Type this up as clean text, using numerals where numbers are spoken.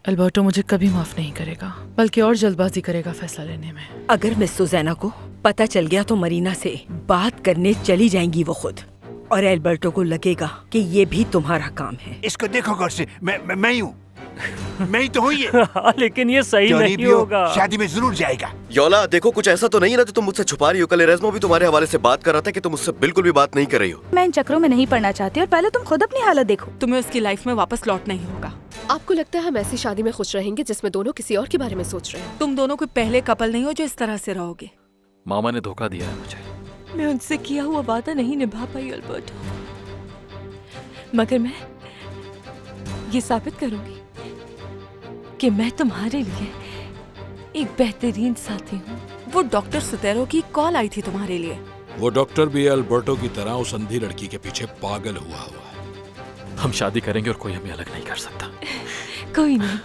Alberto मुझे कभी माफ नहीं करेगा, बल्कि और जल्दबाजी करेगा फैसला लेने में। अगर मिस सुजैना को पता चल गया तो मरीना से बात करने चली जाएंगी वो खुद, और एल्बर्टो को लगेगा कि ये भी तुम्हारा काम है। इसको देखो गौर से, मैं ही हूँ, मैं ही तो हूँ ये। लेकिन ये सही क्यों नहीं भी हो, होगा। शादी में जरूर जाएगा। योला देखो, कुछ ऐसा तो नहीं है ना जो तुम मुझसे छुपा रही हो। कल एरेज़्मो भी तुम्हारे हवाले से बात कर रहा था कि तुम मुझसे बिल्कुल भी बात नहीं कर रही हो। मैं इन चक्रों में नहीं पड़ना चाहती, और पहले तुम खुद अपनी हालत देखो। तुम्हें उसकी लाइफ में वापस लौटना ही होगा। आपको लगता है हम ऐसी शादी में खुश रहेंगे जिसमें दोनों किसी और के बारे में सोच रहे हैं? तुम दोनों कोई पहले कपल नहीं हो जो इस तरह से रहोगे। मामा ने धोखा दिया है मुझे। मैं उनसे किया हुआ वादा नहीं निभा पाई अल्बर्टो, मगर मैं ये साबित करूंगी कि मैं तुम्हारे लिए एक बेहतरीन साथी हूँ। वो डॉक्टर सुतेरो की कॉल आई थी तुम्हारे लिए। वो डॉक्टर भी अल्बर्टो की तरह उस अंधी लड़की के पीछे पागल हुआ है। हम शादी करेंगे और कोई हमें अलग नहीं कर सकता। कोई नहीं।